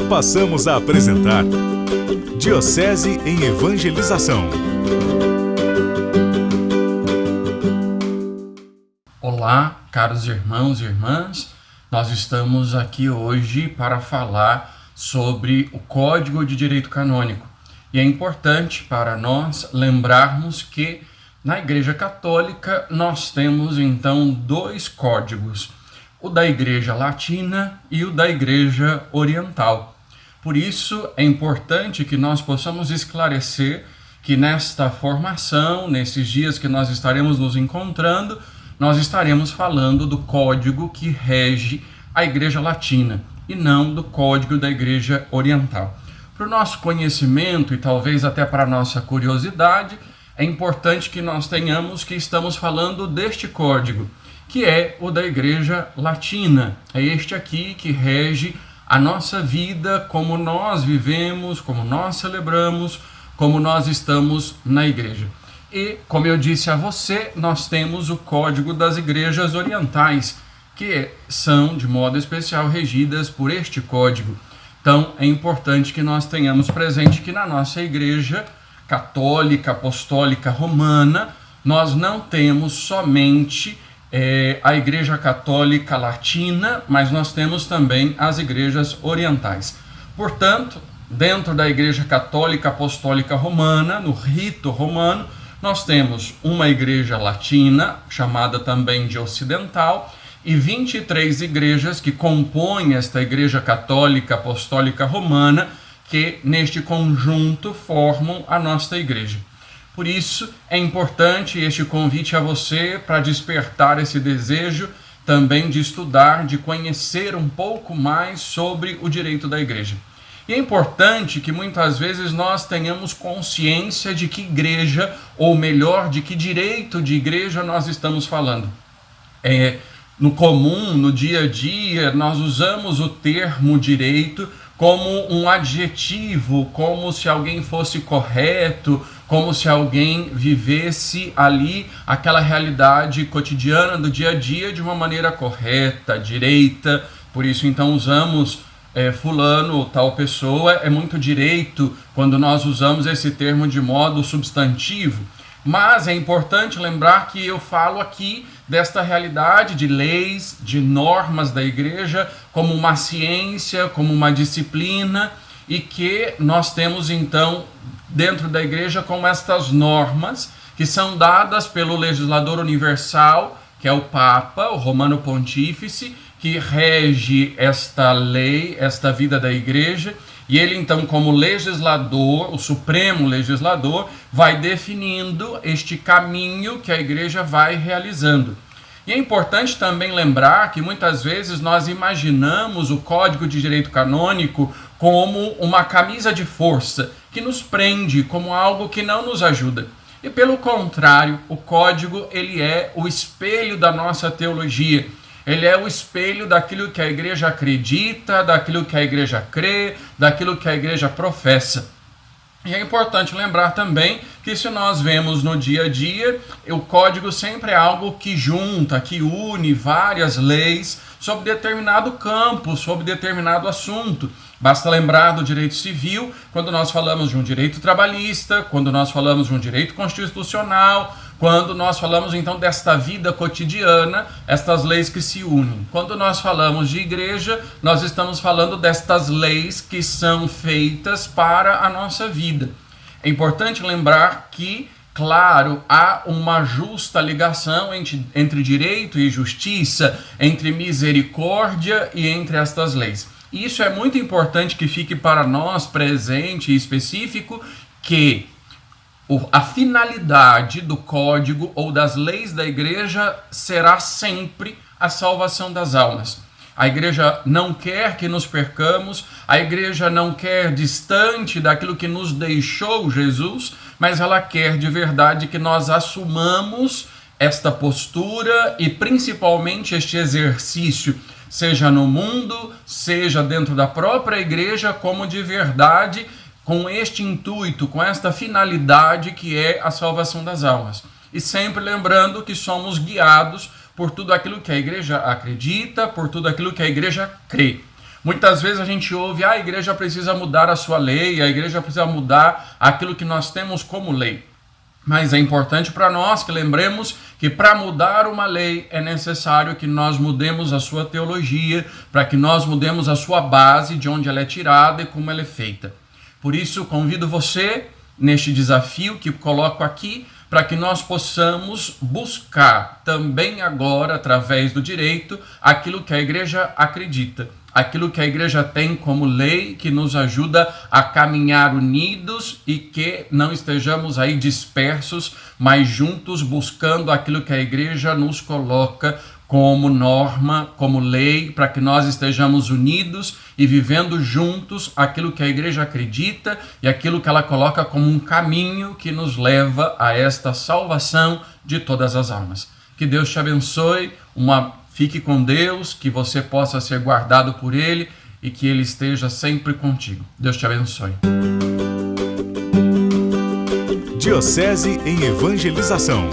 Passamos a apresentar Diocese em Evangelização. Olá, caros irmãos e irmãs, nós estamos aqui hoje para falar sobre o Código de Direito Canônico. E é importante para nós lembrarmos que na Igreja Católica nós temos então dois códigos, o da Igreja Latina e o da Igreja Oriental. Por isso é importante que nós possamos esclarecer que nesta formação, nesses dias que nós estaremos nos encontrando, nós estaremos falando do código que rege a Igreja Latina e não do código da Igreja Oriental. Para o nosso conhecimento e talvez até para a nossa curiosidade, é importante que nós tenhamos que estamos falando deste código, que é o da Igreja Latina. É este aqui que rege a nossa vida, como nós vivemos, como nós celebramos, como nós estamos na igreja. E, como eu disse a você, nós temos o Código das Igrejas Orientais, que são, de modo especial, regidas por este código. Então, é importante que nós tenhamos presente que na nossa Igreja Católica, Apostólica, Romana, nós não temos somente a Igreja Católica Latina, mas nós temos também as igrejas orientais. Portanto, dentro da Igreja Católica Apostólica Romana, no rito romano, nós temos uma igreja latina, chamada também de ocidental, e 23 igrejas que compõem esta Igreja Católica Apostólica Romana, que neste conjunto formam a nossa igreja. Por isso, é importante este convite a você para despertar esse desejo também de estudar, de conhecer um pouco mais sobre o direito da igreja. E é importante que muitas vezes nós tenhamos consciência de que igreja, ou melhor, de que direito de igreja nós estamos falando. No comum, no dia a dia, nós usamos o termo direito como um adjetivo, como se alguém fosse correto, como se alguém vivesse ali aquela realidade cotidiana do dia a dia de uma maneira correta, direita. Por isso, então, usamos fulano ou tal pessoa, é muito direito quando nós usamos esse termo de modo substantivo. Mas é importante lembrar que eu falo aqui desta realidade de leis, de normas da igreja, como uma ciência, como uma disciplina, e que nós temos então dentro da igreja como estas normas que são dadas pelo legislador universal, que é o Papa, o Romano Pontífice, que rege esta lei, esta vida da igreja. E ele, então, como legislador, o supremo legislador, vai definindo este caminho que a igreja vai realizando. E é importante também lembrar que muitas vezes nós imaginamos o Código de Direito Canônico como uma camisa de força, que nos prende, como algo que não nos ajuda. E pelo contrário, o Código ele é o espelho da nossa teologia. Ele é o espelho daquilo que a igreja acredita, daquilo que a igreja crê, daquilo que a igreja professa. E é importante lembrar também que se nós vemos no dia a dia, o código sempre é algo que junta, que une várias leis sobre determinado campo, sobre determinado assunto. Basta lembrar do direito civil, quando nós falamos de um direito trabalhista, quando nós falamos de um direito constitucional, quando nós falamos então desta vida cotidiana, estas leis que se unem. Quando nós falamos de igreja, nós estamos falando destas leis que são feitas para a nossa vida. É importante lembrar que, claro, há uma justa ligação entre direito e justiça, entre misericórdia e entre estas leis. E isso é muito importante que fique para nós presente e específico, que a finalidade do código ou das leis da igreja será sempre a salvação das almas. A igreja não quer que nos percamos, a igreja não quer distante daquilo que nos deixou Jesus, mas ela quer de verdade que nós assumamos esta postura e principalmente este exercício, seja no mundo, seja dentro da própria igreja, como de verdade, com este intuito, com esta finalidade que é a salvação das almas. E sempre lembrando que somos guiados por tudo aquilo que a igreja acredita, por tudo aquilo que a igreja crê. Muitas vezes a gente ouve, a igreja precisa mudar a sua lei, a igreja precisa mudar aquilo que nós temos como lei. Mas é importante para nós que lembremos que para mudar uma lei é necessário que nós mudemos a sua teologia, para que nós mudemos a sua base, de onde ela é tirada e como ela é feita. Por isso, convido você neste desafio que coloco aqui, para que nós possamos buscar também agora, através do direito, aquilo que a igreja acredita, aquilo que a igreja tem como lei, que nos ajuda a caminhar unidos e que não estejamos aí dispersos, mas juntos buscando aquilo que a igreja nos coloca como norma, como lei, para que nós estejamos unidos e vivendo juntos aquilo que a igreja acredita e aquilo que ela coloca como um caminho que nos leva a esta salvação de todas as almas. Que Deus te abençoe, fique com Deus, que você possa ser guardado por Ele e que Ele esteja sempre contigo. Deus te abençoe. Diocese em Evangelização.